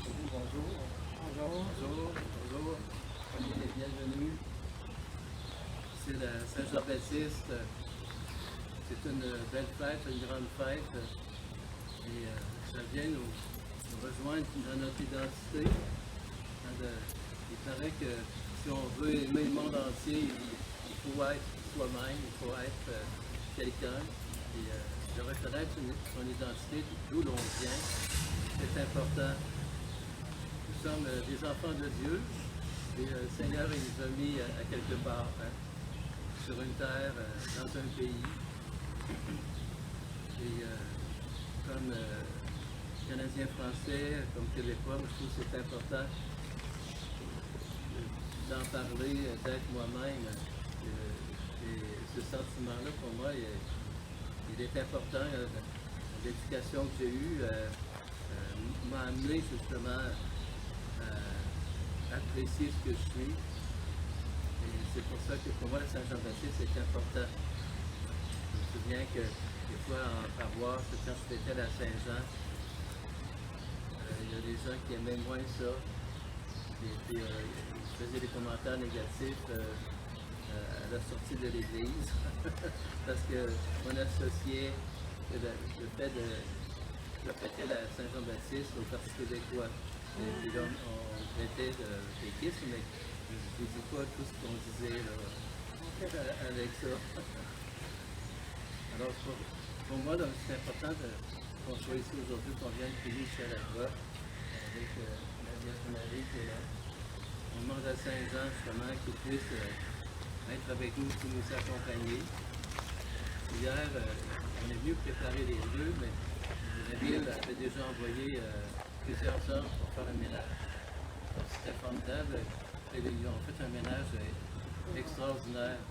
Bonjour. Bonjour. Bonjour. Bonjour. Soyez les bienvenus. C'est la Saint-Jean-Baptiste. C'est une belle fête, une grande fête. Et ça vient nous rejoindre dans notre identité. Il paraît que si on veut aimer le monde entier, il faut être soi-même, il faut être quelqu'un. Et de reconnaître son identité, d'où l'on vient, c'est important. Nous sommes des enfants de Dieu et le Seigneur il nous a mis à quelque part, sur une terre, dans un pays. Et comme Canadien français, comme Québécois, moi, je trouve que c'est important d'en parler, d'être moi-même. Et ce sentiment-là, pour moi, il est important. L'éducation que j'ai eue m'a amené justement à apprécier ce que je suis. Et c'est pour ça que pour moi, la Saint-Jean-Baptiste, c'est important. Je me souviens que des fois, en paroisse, quand je fêtais la Saint-Jean, il y a des gens qui aimaient moins ça. Et puis, ils faisaient des commentaires négatifs à la sortie de l'église. Parce qu'on associait le fait de fêter la Saint-Jean-Baptiste au Parti québécois. Et là, on traitait de péquisme, mais je ne dis pas tout ce qu'on disait là, avec ça. Alors, pour moi, c'est important qu'on soit ici aujourd'hui, qu'on vienne prier chez la voix avec la Vierge Marie qui est là. On demande à Saint-Jean justement qu'il puisse être avec nous, pour nous accompagner. Hier, on est venu préparer les lieux, mais la ville avait déjà envoyé plusieurs hommes pour faire le ménage. C'était formidable. Et ils ont fait un ménage extraordinaire.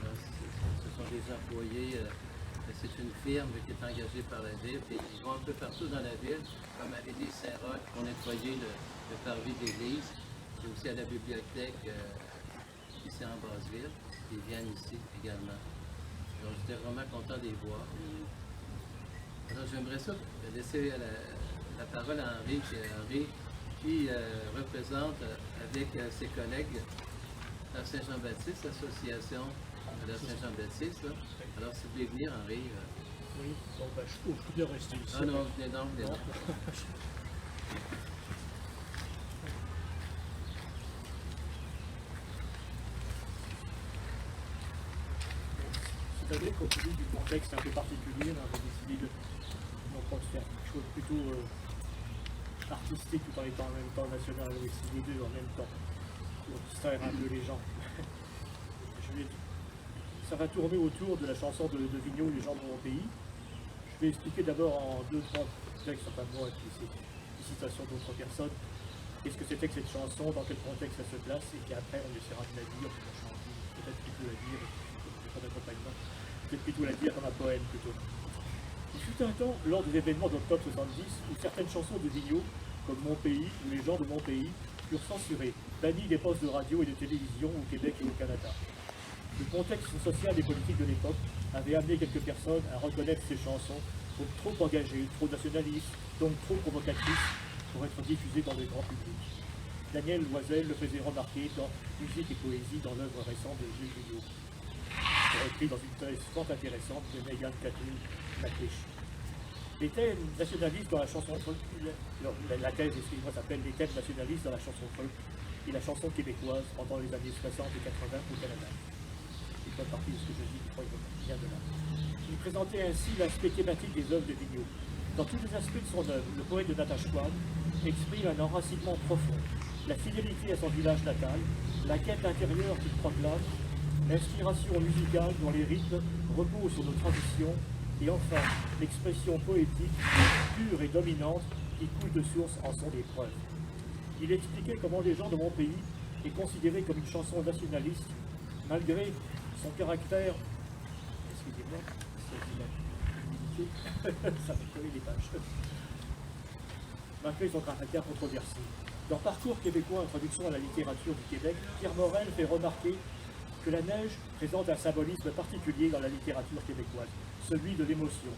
Alors, ce sont des employés. C'est une firme qui est engagée par la ville. Et ils vont un peu partout dans la ville, comme à l'église Saint-Roch, pour nettoyer le parvis d'église. Et aussi à la bibliothèque ici en Basseville. Ils viennent ici également. Donc j'étais vraiment content de les voir. Alors j'aimerais ça laisser la parole à Henri, qui représente avec ses collègues la Saint-Jean-Baptiste, l'association de la Saint-Jean-Baptiste. Alors si vous voulez venir, Henri. Oui, bon, ben, je peux bien rester ici. Ah non, venez donc, venez donc. C'est-à-dire qu'au vu du contexte un peu particulier, on avait décidé de faire quelque chose plutôt artistique tout en étant en même temps national, avec les deux en même temps, pour distraire un peu les gens. Ça va tourner autour de la chanson de Vigneault, Les gens de mon pays. Je vais expliquer d'abord en deux, trois textes, enfin moi, et puis c'est des citations d'autres personnes, qu'est-ce que c'était que cette chanson, dans quel contexte elle se place, et puis après on essaiera de la dire, peut-être plutôt la dire, pas d'accompagnement, peut-être plutôt la dire comme un poème plutôt. Il fut un temps, lors des événements d'octobre 70, où certaines chansons de Vigneault, comme Mon pays ou Les gens de mon pays, furent censurées, bannies des postes de radio et de télévision au Québec et au Canada. Le contexte social et politique de l'époque avait amené quelques personnes à reconnaître ces chansons comme trop engagées, trop nationalistes, donc trop provocatrices pour être diffusées dans le grand public. Daniel Loisel le faisait remarquer dans Musique et poésie dans l'œuvre récente de Gilles Vigneault. Repris dans une thèse fort intéressante de Megan Catherine McLeish. Les thèmes nationalistes dans la chanson folk, la thèse, excusez-moi, s'appelle Les thèmes nationalistes dans la chanson folk et la chanson québécoise pendant les années 60 et 80 au Canada. C'est pas partie de ce que je dis, je crois qu'il vient de là. Il présentait ainsi l'aspect thématique des œuvres de Vigneault. Dans tous les aspects de son œuvre, le poète de Natashquan exprime un enracinement profond, la fidélité à son village natal, la quête intérieure qu'il proclame, l'inspiration musicale dont les rythmes reposent sur nos traditions, et enfin l'expression poétique, pure et dominante, qui coule de source en sont des preuves. Il expliquait comment Les gens de mon pays est considéré comme une chanson nationaliste, malgré son caractère, excusez-moi, ça fait coller les pages, malgré son caractère controversé. Dans Parcours québécois, introduction à la littérature du Québec, Pierre Morel fait remarquer que la neige présente un symbolisme particulier dans la littérature québécoise, celui de l'émotion.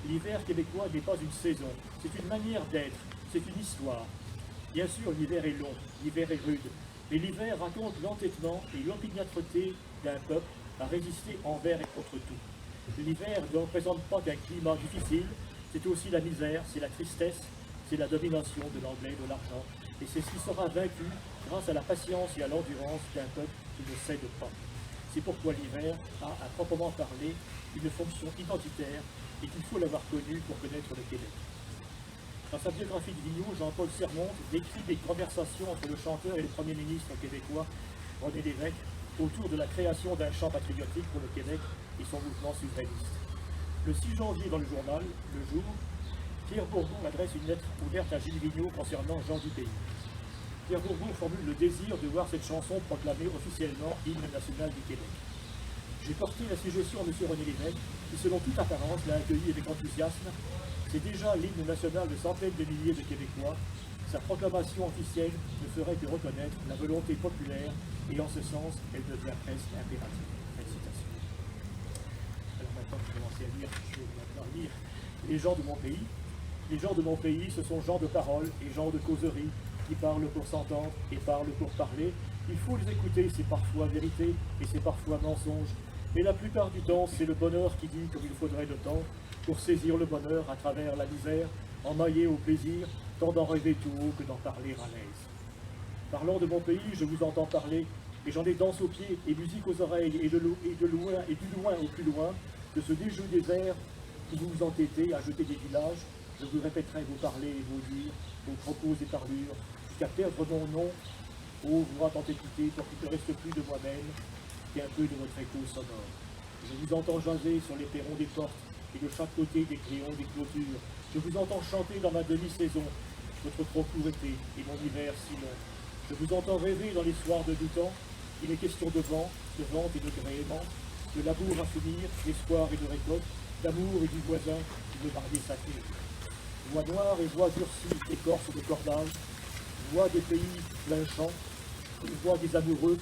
L'hiver québécois n'est pas une saison, c'est une manière d'être, c'est une histoire. Bien sûr, l'hiver est long, l'hiver est rude, mais l'hiver raconte l'entêtement et l'opiniâtreté d'un peuple à résister envers et contre tout. L'hiver ne représente pas qu'un climat difficile, c'est aussi la misère, c'est la tristesse, c'est la domination de l'anglais, de l'argent, et c'est ce qui sera vaincu grâce à la patience et à l'endurance d'un peuple qui ne cède pas. C'est pourquoi l'hiver a, à proprement parler, une fonction identitaire et qu'il faut l'avoir connu pour connaître le Québec. Dans sa biographie de Vigneault, Jean-Paul Sermonte décrit des conversations entre le chanteur et le Premier ministre québécois, René Lévesque, autour de la création d'un chant patriotique pour le Québec et son mouvement souverainiste. Le 6 janvier dans le journal, Le Jour, Pierre Bourgon adresse une lettre ouverte à Gilles Vigneault concernant Jean du Pays. Pierre Bourgon formule le désir de voir cette chanson proclamée officiellement hymne national du Québec. J'ai porté la suggestion à M. René Lévesque, qui selon toute apparence l'a accueilli avec enthousiasme. C'est déjà l'hymne national de centaines de milliers de Québécois. Sa proclamation officielle ne ferait que reconnaître la volonté populaire et en ce sens, elle devient presque impérative. Citation. Alors maintenant, je vais commencer à lire, je vais maintenant lire les gens de mon pays. Les gens de mon pays, ce sont gens de parole et gens de causerie qui parlent pour s'entendre et parlent pour parler. Il faut les écouter, c'est parfois vérité et c'est parfois mensonge. Mais la plupart du temps, c'est le bonheur qui dit comme il faudrait le temps pour saisir le bonheur à travers la misère, emmaillé au plaisir, tant d'en rêver tout haut que d'en parler à l'aise. Parlant de mon pays, je vous entends parler, et j'en ai danse aux pieds et musique aux oreilles, et du loin au plus loin, de ce déjeu des airs où vous vous entêtez à jeter des villages, je vous répéterai vos parlers et vos dires, vos propos et parlures, jusqu'à perdre mon nom, ô voix tant écoutée, pour qu'il ne reste plus de moi-même, qu'un peu de votre écho sonore. Je vous entends jaser sur les perrons des portes, et de chaque côté des crayons des clôtures. Je vous entends chanter dans ma demi-saison, votre trop court été et mon hiver si long. Je vous entends rêver dans les soirs de du temps. Il est question de vent, de vente et de gréement, de labour à finir, d'espoir et de récolte, d'amour et du voisin qui veut marier sa fille. Voix noire et voix durcie, écorce de cordage, voix des pays plein champ, voix des amoureux,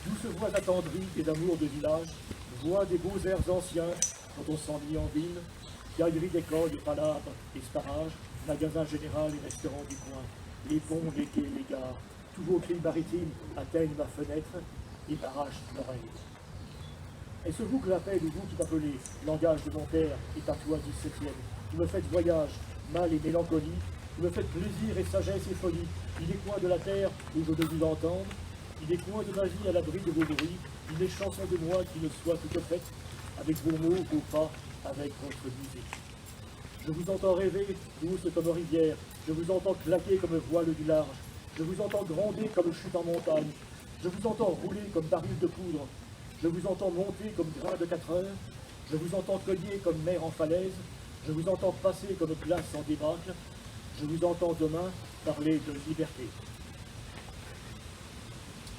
douces voix attendries des amours de village, voix des beaux airs anciens quand on s'ennuie en ville, galerie d'école, palabres, esparages, magasin général et restaurants du coin, les ponts, les quais, les gares, tous vos cris maritimes atteignent ma fenêtre et m'arrachent l'oreille. Est-ce vous que j'appelle ou vous qui m'appelez? Langage de mon père est à toi 17e. Vous me faites voyage, mal et mélancolie, vous me faites plaisir et sagesse et folie. Il est coin de la terre où je veux vous entendre, il est coin de ma vie à l'abri de vos bruits, il est chanson de moi qui ne soit toute faite, avec vos mots, vos pas, avec votre musique. Je vous entends rêver, douce comme rivière, je vous entends claquer comme voile du large, je vous entends gronder comme chute en montagne, je vous entends rouler comme baril de poudre, je vous entends monter comme grain de 4 heures, je vous entends cogner comme mer en falaise, je vous entends passer comme glace en débâcle, je vous entends demain parler de liberté.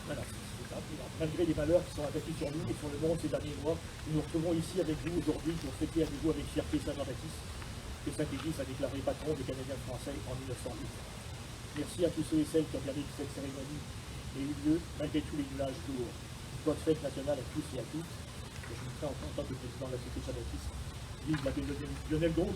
Voilà, c'est ça. Malgré les malheurs qui sont abattus sur nous et sur le monde ces derniers mois, nous nous retrouvons ici avec vous aujourd'hui pour fêter à nouveau avec fierté Saint-Jean-Baptiste, que Saint-Église a déclaré patron des Canadiens français en 1908. Merci à tous ceux et celles qui ont permis que cette cérémonie ait eu lieu malgré tous les nuages lourds. Bonne fête nationale à tous et à toutes. Et je vous ferai en tant que président de la Société Saint-Baptiste. Vive la Lionel Gros.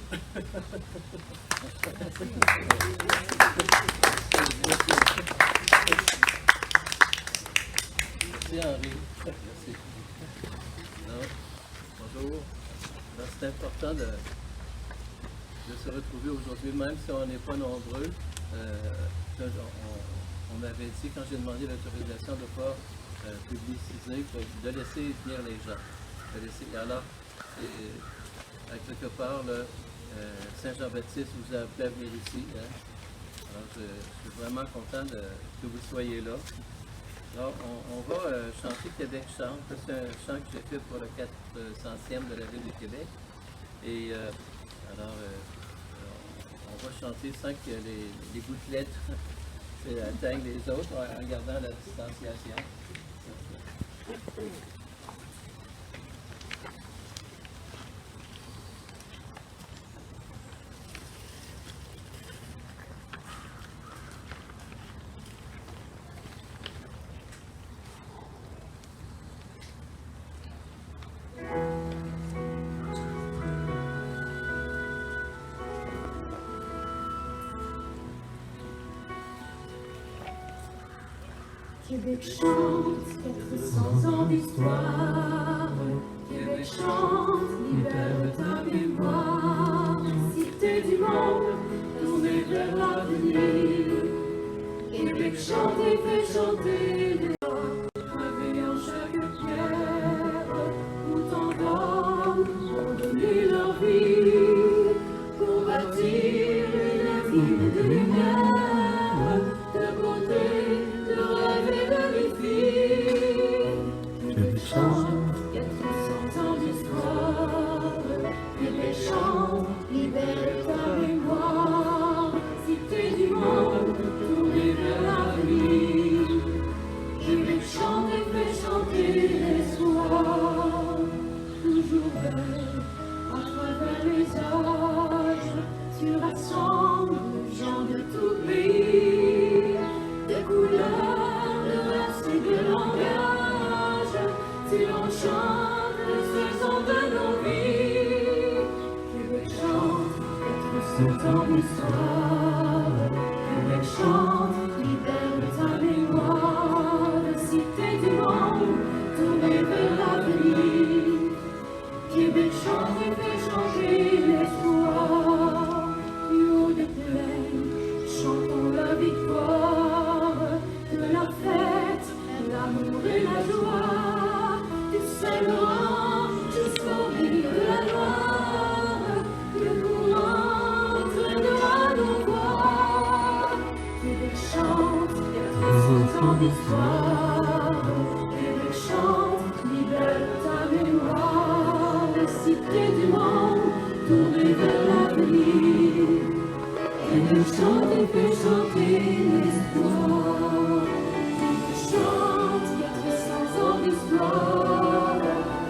Merci Henri. Merci. Alors, bonjour. Alors, c'est important de se retrouver aujourd'hui, même si on n'est pas nombreux. On m'avait dit, quand j'ai demandé l'autorisation de ne pas publiciser, de laisser venir les gens. Alors, à quelque part, Saint-Jean-Baptiste vous a appelé à venir ici. Hein? Alors, je suis vraiment content que vous soyez là. Alors, on va chanter Québec chante. C'est un chant que j'ai fait pour le 400e de la Ville de Québec. Et on va chanter sans que les gouttelettes atteignent les autres en gardant la distanciation. Québec chante 400 ans d'histoire. Québec chante, libère ta mémoire. Cité du monde, tournée vers l'avenir. Québec chante et fait chanter les voix, gravées en chaque pierre. Où tant d'hommes ont donné leur vie pour bâtir une intime de lumière, de beauté, de rêve et de défi. Québec chante 400 ans d'histoire. Québec chante, libère ta mémoire. Cité du monde, tournée vers l'avenir. Québec chante et fait chanter l'espoir. Toujours belle, à travers les âges, tu rassembles les gens de tout pays, de couleurs, de races et de langage. Tu enchantes les saisons de nos vies. Québec chante 400 ans d'histoire. Québec chante, libère ta mémoire. Cité du monde, tournée vers l'avenir. Québec chante et fait changer l'espoir. Du haut des plaines, chantons la victoire. De la fête, l'amour et la joie. Du Saint-Laurent jusqu'au milieu de la Loire. Le courant traînera nos voix. Québec chante 400 ans d'histoire. Québec chante, libère ta mémoire. Cité du monde, tournée vers l'avenir. Québec chante et fait chanter l'espoir. Québec chante 400 ans d'histoire.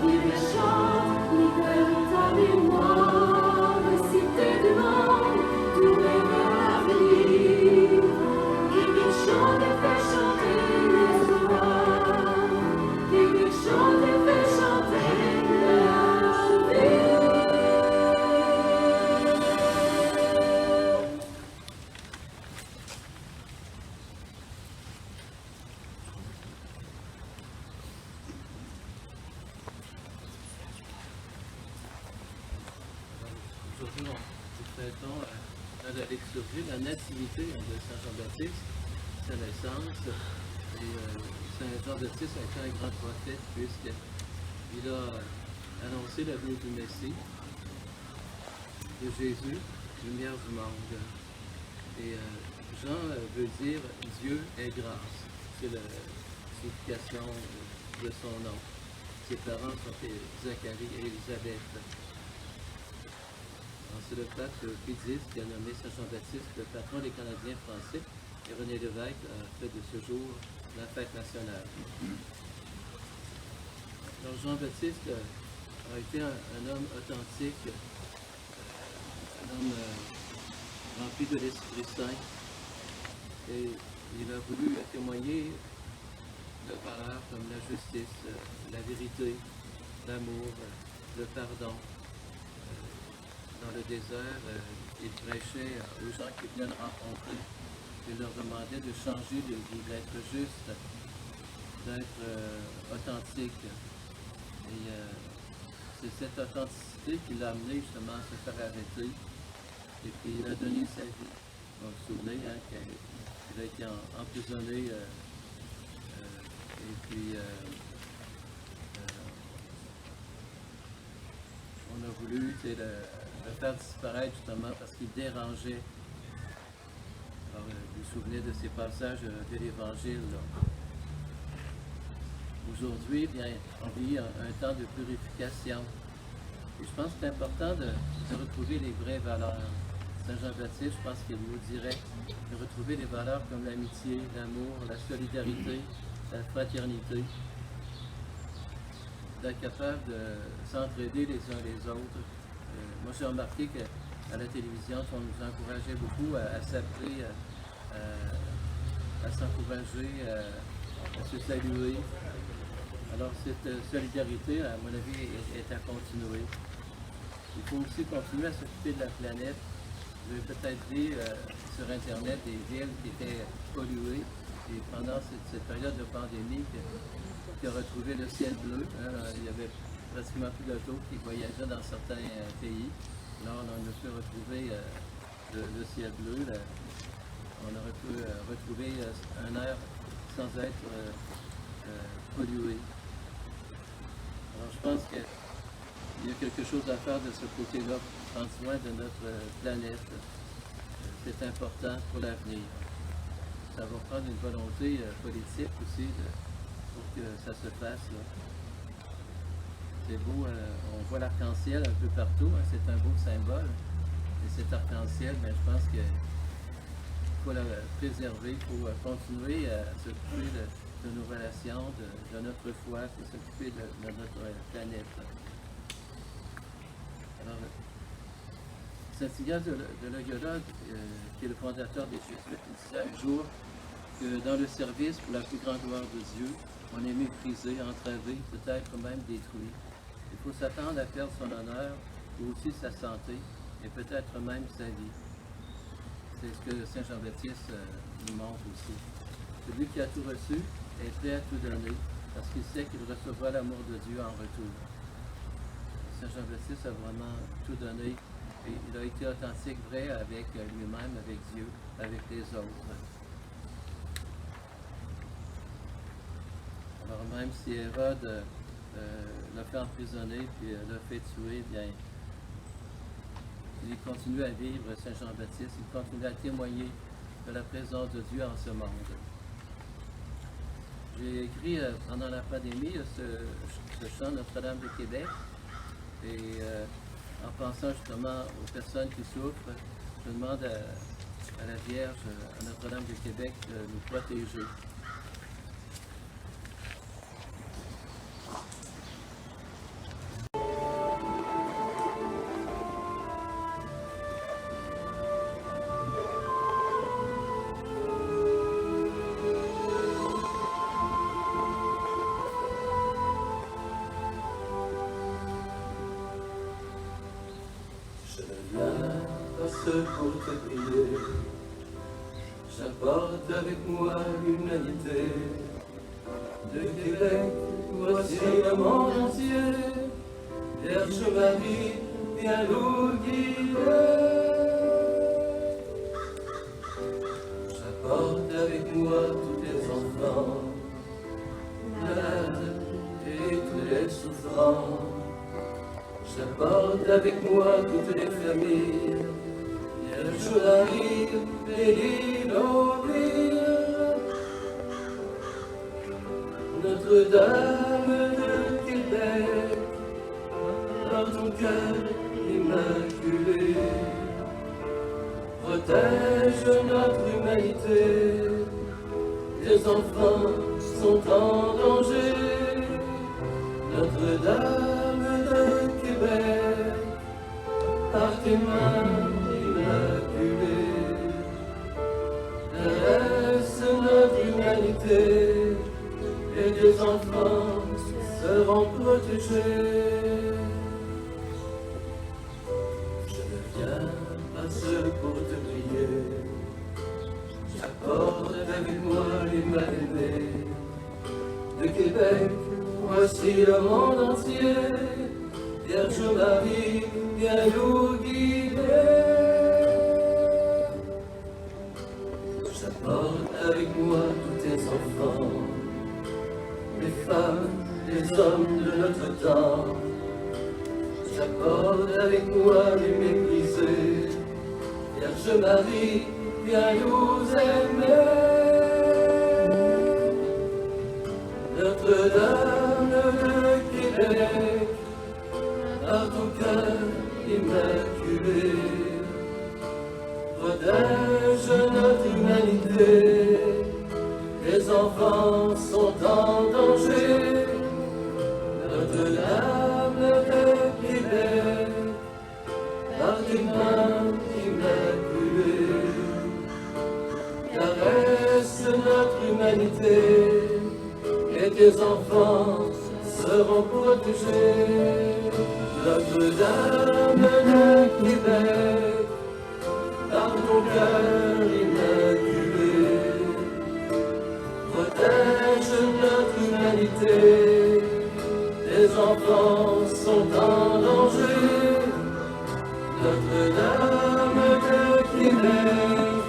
Québec chante, libère ta mémoire. Cité du monde, tournée vers l'avenir. Québec chante et fait chanter l'espoir. Québec chante et fait chanter l'avenir. Aujourd'hui, nous fêtons dans la liturgie la nativité de Saint Jean-Baptiste, sa naissance. Et Saint Jean-Baptiste a été un grand prophète puisqu'il a annoncé la venue du Messie, de Jésus, lumière du monde. Et Jean veut dire Dieu est grâce. C'est la signification de son nom. Ses parents sont Zacharie et Élisabeth. C'est le pape Pie X qui a nommé Saint Jean-Baptiste le patron des Canadiens français, et René Lévesque a fait de ce jour la fête nationale. Donc Jean-Baptiste a été un homme authentique, un homme rempli de l'Esprit Saint, et il a voulu témoigner de valeurs comme la justice, la vérité, l'amour, le pardon. Dans le désert, il prêchait aux gens qui viennent rencontrer. Il leur demandait de changer de vie, d'être juste, d'être authentique. Et c'est cette authenticité qui l'a amené justement à se faire arrêter. Et puis il a donné sa vie. Vous vous souvenez qu'il a été emprisonné. Et puis on a voulu le faire disparaître justement parce qu'il dérangeait. Alors, vous vous souvenez de ces passages de l'Évangile. Aujourd'hui, bien, on vit un temps de purification. Et je pense que c'est important de retrouver les vraies valeurs. Saint Jean-Baptiste, je pense qu'il nous dirait de retrouver des valeurs comme l'amitié, l'amour, la solidarité, la fraternité, d'être capable de s'entraider les uns les autres. Moi, j'ai remarqué qu'à la télévision, on nous encourageait beaucoup à s'appeler, à s'encourager, à se saluer. Alors, cette solidarité, à mon avis, est à continuer. Il faut aussi continuer à s'occuper de la planète. Vous avez peut-être vu sur Internet des villes qui étaient polluées. Et pendant cette période de pandémie, qui a retrouvé le ciel bleu, hein, il y avait pratiquement plus d'autos qui voyageaient dans certains pays. Là, on a pu retrouver le ciel bleu. Là, on aurait pu retrouver un air sans être pollué. Alors, je pense qu'il y a quelque chose à faire de ce côté-là, prendre soin de notre planète. C'est important pour l'avenir. Ça va prendre une volonté politique aussi pour que ça se fasse. Là. C'est beau, on voit l'arc-en-ciel un peu partout, hein, c'est un beau symbole. Et cet arc-en-ciel, ben, je pense qu'il faut le préserver, il faut continuer à s'occuper de nos relations, de notre foi, il faut s'occuper de notre planète. Alors, Saint Ignace de Loyola, qui est le fondateur des Jésuites, il disait un jour que dans le service pour la plus grande gloire de Dieu, on est méprisé, entravé, peut-être même détruit. Il faut s'attendre à perdre son honneur, ou aussi sa santé, et peut-être même sa vie. C'est ce que Saint Jean-Baptiste nous montre aussi. Celui qui a tout reçu est prêt à tout donner, parce qu'il sait qu'il recevra l'amour de Dieu en retour. Saint Jean-Baptiste a vraiment tout donné, et il a été authentique, vrai avec lui-même, avec Dieu, avec les autres. Alors même si Hérode l'a fait emprisonner puis l'a fait tuer, bien, il continue à vivre, Saint Jean-Baptiste, il continue à témoigner de la présence de Dieu en ce monde. J'ai écrit pendant la pandémie ce chant Notre-Dame de Québec, et en pensant justement aux personnes qui souffrent, je demande à la Vierge, à Notre-Dame de Québec, de nous protéger. Pour te prier, j'apporte avec moi l'humanité. De Québec, voici le monde entier. Vierge Marie, viens nous guider. J'apporte avec moi tous les enfants, malades et tous les souffrants. J'apporte avec moi toutes les familles. Vierge Marie, bénis nos vies. Notre-Dame de Québec, dans ton cœur immaculé, protège notre humanité. Les enfants sont en danger. Notre-Dame de Québec, par tes mains caresse notre humanité, et des enfants seront protégés. Je ne viens pas seul pour te prier, j'apporte avec moi les mal-aimés. De Québec, voici le monde entier. Vierge Marie, viens nous guider. J'apporte avec moi tous tes enfants, les femmes, les hommes de notre temps. J'apporte avec moi les méprisés. Vierge Marie, viens nous aimer. Notre-Dame de Québec, par ton cœur immaculé, protège notre humanité. Les enfants sont en danger. Notre-Dame de Québec, par tes mains immaculées, caresse notre humanité, et tes enfants seront protégés. Notre-Dame de Québec, par ton cœur immaculé, l'humanité. Les enfants sont en danger. Notre-Dame inclinée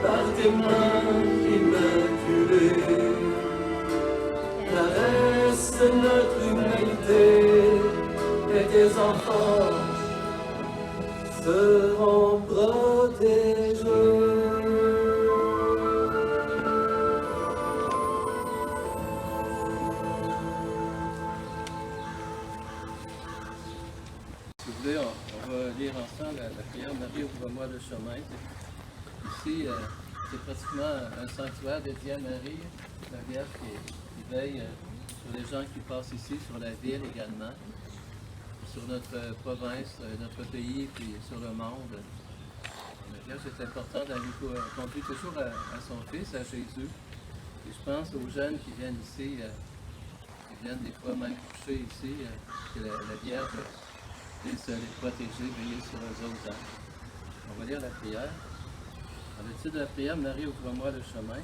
par tes mains immaculées, caresse notre humanité et tes enfants seront protégés. Si vous voulez, on va lire ensemble la prière Marie, ouvre-moi le chemin. Ici, c'est pratiquement un sanctuaire dédié à Marie, la Vierge qui veille sur les gens qui passent ici, sur la ville également, sur notre province, notre pays, puis sur le monde. La Vierge est importante, elle nous conduit toujours à son Fils, à Jésus. Et je pense aux jeunes qui viennent ici, qui viennent des fois même coucher ici, que la Vierge puisse les protéger, veiller sur eux autres. On va lire la prière. Dans le titre de la prière, Marie, ouvre-moi le chemin.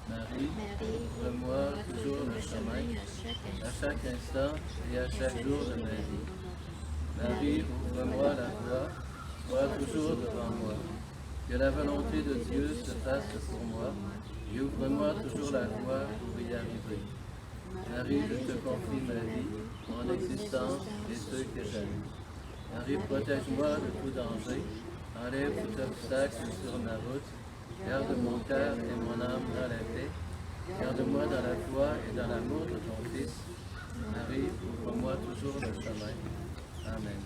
Marie, ouvre-moi toujours le chemin, à chaque instant et à chaque jour de ma vie. Marie, ouvre-moi la voie, sois toujours devant moi. Que la volonté de Dieu se fasse pour moi, et ouvre-moi toujours la voie pour y arriver. Marie, je te confie ma vie, mon existence et ceux que j'aime. Marie, protège-moi de tout danger, enlève tout obstacle sur ma route, garde mon cœur et mon âme dans la paix, garde-moi dans la foi et dans l'amour de ton Fils. Marie, ouvre-moi toujours le chemin. Amen.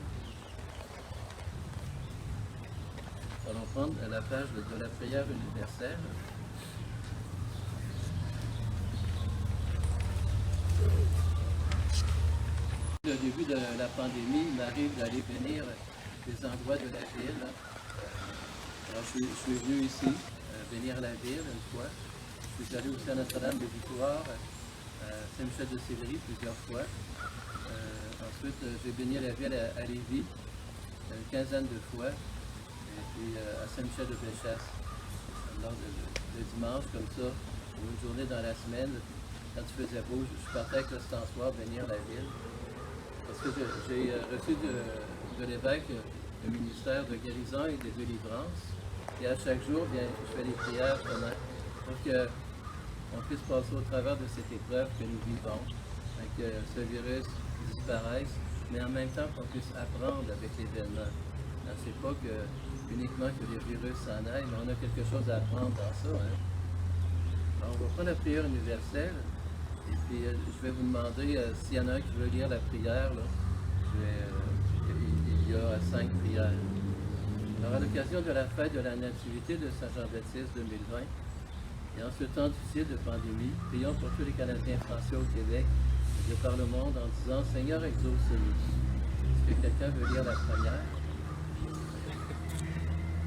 Nous allons prendre la page de la prière universelle. Au début de la pandémie, il m'arrive d'aller bénir des endroits de la ville. Alors, je suis venu ici bénir la ville une fois. Je suis allé aussi à Notre-Dame de Victoire, à Saint-Michel-de-Sillery plusieurs fois. Ensuite, j'ai béni la ville à Lévis une quinzaine de fois. Et puis à Saint-Michel-de-Bellechasse, lors de dimanche, comme ça, ou une journée dans la semaine, quand il faisait beau, je partais avec le stensoir bénir la ville. Parce que j'ai reçu de l'évêque le ministère de guérison et de délivrance. Et à chaque jour, bien, je fais les prières pour qu'on puisse passer au travers de cette épreuve que nous vivons, que ce virus disparaisse, mais en même temps qu'on puisse apprendre avec l'événement. Ce n'est pas uniquement que les virus s'en aillent, mais on a quelque chose à apprendre dans ça. Hein? Alors, on va prendre la prière universelle. Et puis, je vais vous demander s'il y en a un qui veut lire la prière. Là, il y a 5 prières. Alors, à l'occasion de la fête de la Nativité de Saint Jean-Baptiste 2020, et en ce temps difficile de pandémie, prions pour tous les Canadiens français au Québec et de par le monde en disant « Seigneur, exauce-nous ». Est-ce que quelqu'un veut lire la première?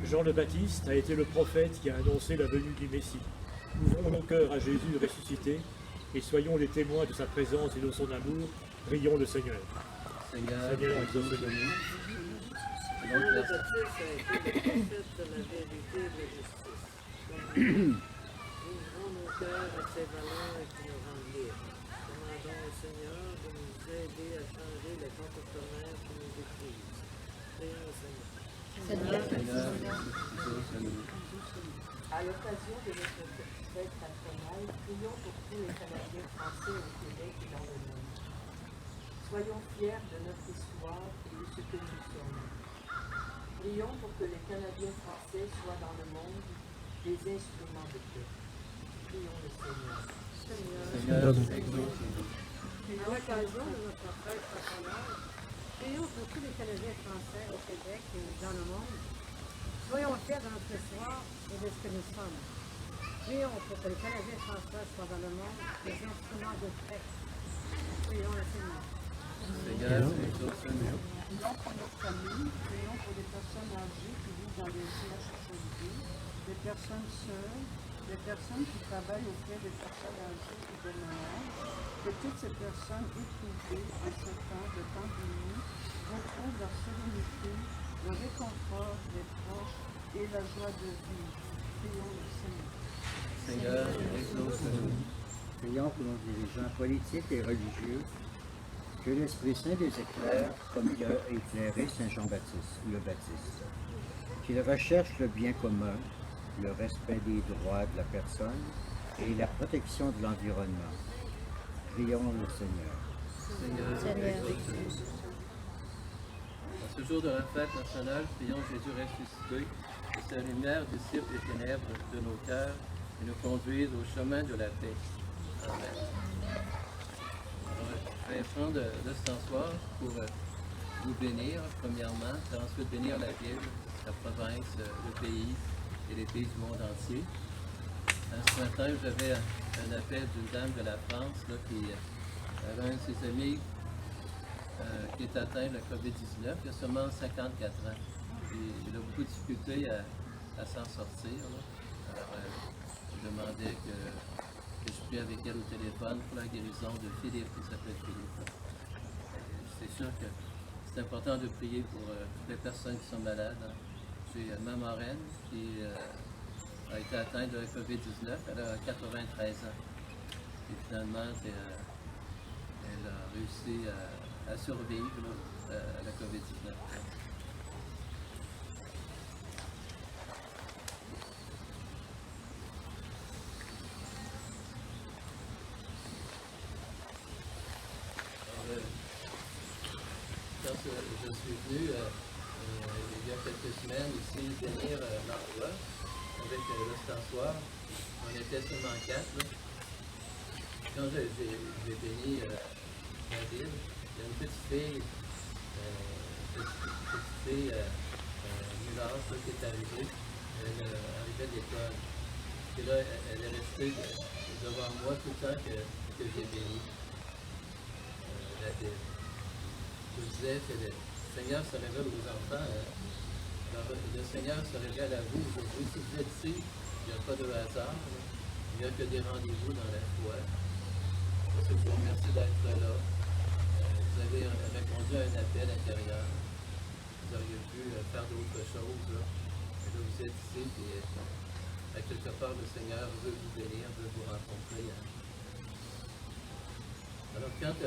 Jean le Baptiste a été le prophète qui a annoncé la venue du Messie. Ouvrons nos cœurs à Jésus ressuscité et soyons les témoins de sa présence et de son amour. Prions le Seigneur. Seigneur, exauce-nous. Donc, Jean le Baptiste a été le prophète de la vérité et de la justice. Ouvrons nos cœurs à ses valeurs qui nous rendent libres. Demandons au Seigneur de nous aider à changer les comportements qui nous détruisent. Prions au Seigneur. Seigneur, exauce-nous. À l'occasion de notre fête nationale, prions pour tous les Canadiens français au Québec et dans le monde. Soyons fiers de notre histoire et de ce que nous sommes. Prions pour que les Canadiens français soient dans le monde des instruments de paix. Prions le Seigneur. Seigneur, exauce-nous. À l'occasion de notre fête nationale, prions pour tous les Canadiens français au Québec et dans le monde. Soyons fiers de notre histoire et de ce que nous sommes. Prions pour que les Canadiens français soient dans le monde des instruments de paix. Prions le Seigneur. Seigneur, exauce-nous. Prions pour notre famille, prions pour les personnes âgées qui vivent dans les CHSLD, des personnes seules, des personnes qui travaillent auprès des personnes âgées et des malades, que toutes ces personnes éprouvées en ce temps de pandémie retrouvent leur sérénité, le réconfort des proches et la joie de vivre. Prions le Seigneur. Seigneur, exauce-nous. Prions pour nos dirigeants politiques et religieux, que l'Esprit Saint les éclaire comme il a éclairé Saint Jean-Baptiste, le Baptiste. Qu'ils recherchent le bien commun, le respect des droits de la personne et la protection de l'environnement. Prions le Seigneur. Seigneur. En ce jour de la fête nationale, prions Jésus ressuscité, que sa lumière dissipe les ténèbres de nos cœurs et nous conduise au chemin de la paix. Amen. Alors, je vais prendre l'ostensoir pour vous bénir, premièrement, et ensuite bénir la ville, la province, le pays et les pays du monde entier. Ce matin, j'avais un appel d'une dame de la France là, qui avait un de ses amis qui est atteint de la COVID-19, il a seulement 54 ans. Il a beaucoup de difficultés à s'en sortir. Là. Alors, je demandais que je prie avec elle au téléphone pour la guérison de Philippe, qui s'appelle Philippe. C'est sûr que c'est important de prier pour toutes les personnes qui sont malades. J'ai ma marraine qui a été atteinte de la COVID-19, elle a 93 ans. Et finalement, elle a réussi à survivre là, à la COVID-19. Quand je suis venu il y a quelques semaines ici bénir l'endroit avec l'ostensoir, on était seulement 4. Là. Quand j'ai béni la ville, il y a une petite fille, Mulas, qui est arrivée. Elle arrivait de l'école. Et là, elle est restée devant moi tout le temps que j'ai béni la ville. Je vous disais que le Seigneur se révèle aux enfants. Alors, le Seigneur se révèle à vous aujourd'hui. Si vous êtes ici, il n'y a pas de hasard. Il n'y a que des rendez-vous dans la foi. Je vous remercie d'être là. Vous avez répondu à un appel intérieur. Vous auriez pu faire d'autres choses. Là. Et là, vous êtes ici, et à quelque part, le Seigneur veut vous bénir, veut vous rencontrer. Alors, quand je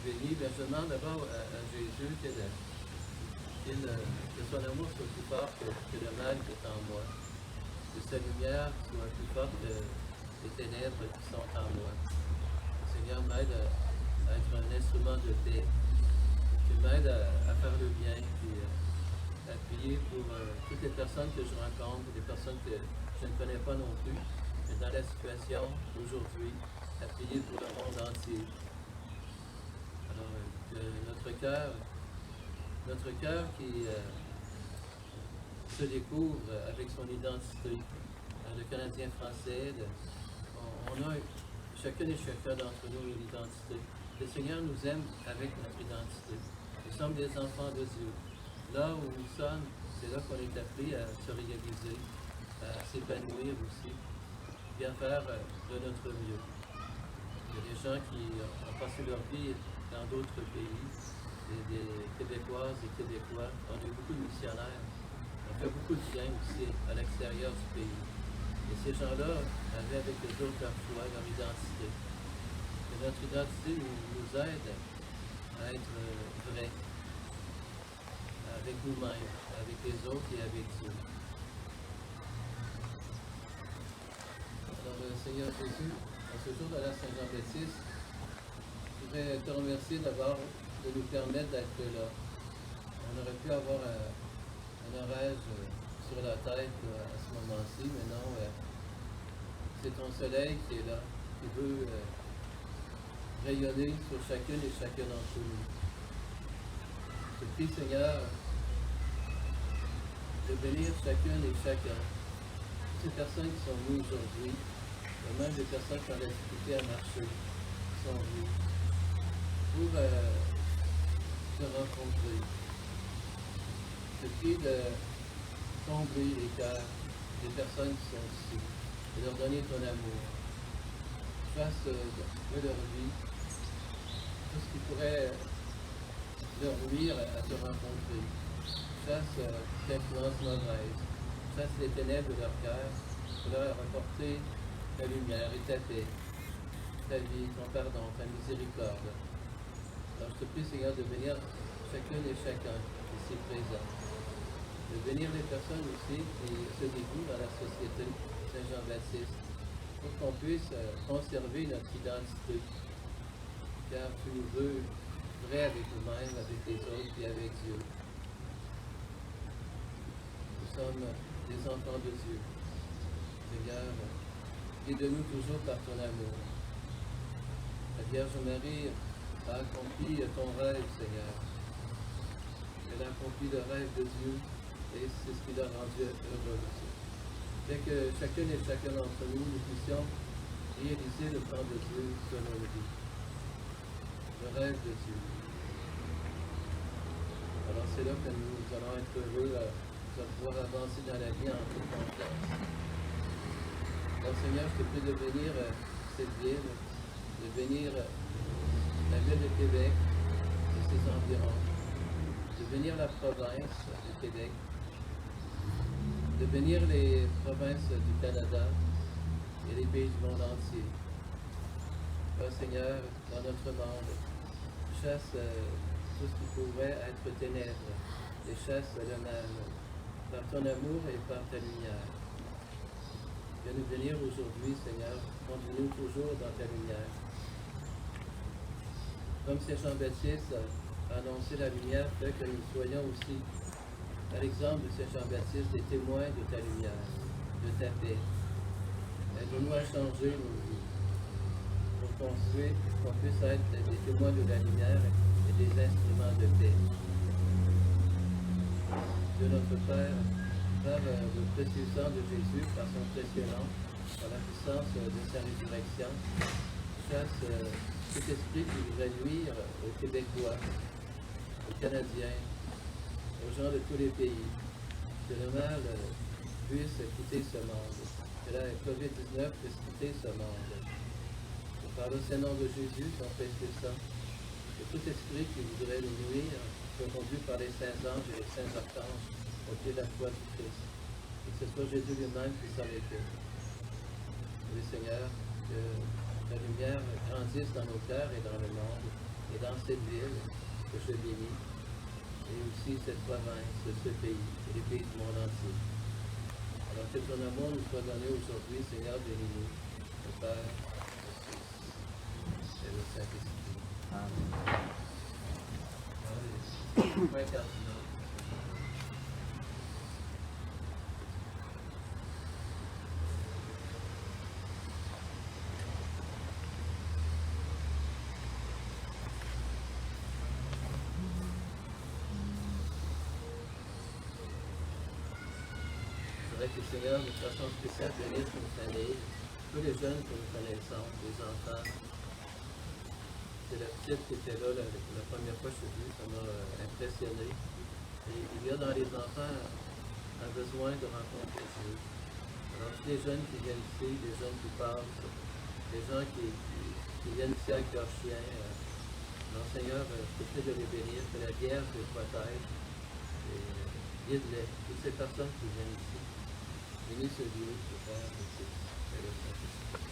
bénis, je demande d'abord à Jésus que son amour soit plus fort que le mal qui est en moi. Que sa lumière soit plus forte que les ténèbres qui sont en moi. Le Seigneur m'aide à être un instrument de paix, qui m'aide à faire le bien, puis à prier pour toutes les personnes que je rencontre, des personnes que je ne connais pas non plus, mais dans la situation aujourd'hui, à prier pour le monde entier. Alors, que notre cœur qui se découvre avec son identité, le Canadien français, on a chacun et chacun d'entre nous une identité. Le Seigneur nous aime avec notre identité. Nous sommes des enfants de Dieu. Là où nous sommes, c'est là qu'on est appelé à se réaliser, à s'épanouir aussi, bien faire de notre mieux. Il y a des gens qui ont passé leur vie dans d'autres pays, des Québécoises et Québécois. On a eu beaucoup de missionnaires. On fait beaucoup de bien aussi à l'extérieur du pays. Et ces gens-là avaient avec eux autres leur foi, leur identité. Et notre identité nous aide à être vrais avec nous-mêmes, avec les autres et avec Dieu. Alors, Seigneur Jésus, en ce jour de la Saint-Jean-Baptiste, je voudrais te remercier d'abord de nous permettre d'être là. On aurait pu avoir un orage sur la tête à ce moment-ci, mais non, c'est ton soleil qui est là, qui veut rayonner sur chacune et chacun d'entre nous. Je prie, Seigneur, de bénir chacune et chacun. Ces personnes qui sont venues aujourd'hui, même des personnes qui ont la difficulté à marcher, qui sont venues pour se rencontrer. Je prie de combler les cœurs des personnes qui sont ici, de leur donner ton amour. Fasse de leur vie tout ce qui pourrait leur nuire à te rencontrer. Chasse l'influence mauvaise, chasse les ténèbres de leur cœur pour leur apporter ta lumière et ta paix. ta vie, ton pardon, ta miséricorde. Alors je te prie, Seigneur, de bénir chacune et chacun ici présent. De bénir les personnes aussi qui se dévouent dans la société Saint-Jean-Baptiste pour qu'on puisse conserver notre identité. Car tu nous veux vrais avec nous-mêmes, avec les autres et avec Dieu. Nous sommes des enfants de Dieu. Seigneur, guide-nous toujours par ton amour. La Vierge Marie a accompli ton rêve, Seigneur. Elle a accompli le rêve de Dieu et c'est ce qui l'a rendu heureux aussi. Fait que chacune et chacun d'entre nous, nous puissions réaliser le plan de Dieu sur nos vies. Le rêve de Dieu. Alors c'est là que nous allons être heureux de pouvoir avancer dans la vie en toute confiance. Alors Seigneur, je te prie de bénir cette ville, de bénir la ville de Québec et ses environs, de bénir la province de Québec, de bénir les provinces du Canada et les pays du monde entier. Oh Seigneur, dans notre monde, chasse tout ce qui pourrait être ténèbres et chasse le mal par ton amour et par ta lumière. Viens nous bénir aujourd'hui, Seigneur, conduis-nous toujours dans ta lumière. Comme Saint Jean-Baptiste a annoncé la lumière, fait que nous soyons aussi, à l'exemple de Saint Jean-Baptiste, des témoins de ta lumière, de ta paix. Aide-nous à changer nos vies, pour qu'on puisse être des témoins de la lumière et des instruments de paix. Dieu notre Père, par le précieux sang de Jésus, par son précieux nom, par la puissance de sa résurrection, chasse tout esprit qui voudrait nuire aux Québécois, aux Canadiens, aux gens de tous les pays, que le mal puisse quitter ce monde, que la COVID-19 puisse quitter ce monde. Et par le Saint-Nom de Jésus, son précieux sang, que tout esprit qui voudrait nous nuire soit conduit par les saints anges et les saints archanges au pied de la croix du Christ. Et que ce soit Jésus lui-même qui s'en occupe. Oui, Seigneur, que la lumière grandisse dans nos cœurs et dans le monde, et dans cette ville que je bénis, et aussi cette province, ce pays, et les pays du monde entier. Alors que ton amour nous soit donné aujourd'hui, Seigneur, bénis-nous, le Père, le Fils et le Saint-Esprit. Amen. Point cardinal. Que le Seigneur, de façon spéciale, bénisse nos familles, tous les jeunes que nous connaissons, les enfants. C'est la petite qui était là la première fois que je suis venu, ça m'a impressionné. Et il y a dans les enfants un besoin de rencontrer Dieu. Alors, tous les jeunes qui viennent ici, les jeunes qui passent, les gens qui viennent ici avec leurs chiens, alors, Seigneur, je te prie de les bénir, que la Vierge les protège et guide-les, toutes ces personnes qui viennent ici. Bénis ce Dieu, le Père, le Fils et le Saint-Esprit.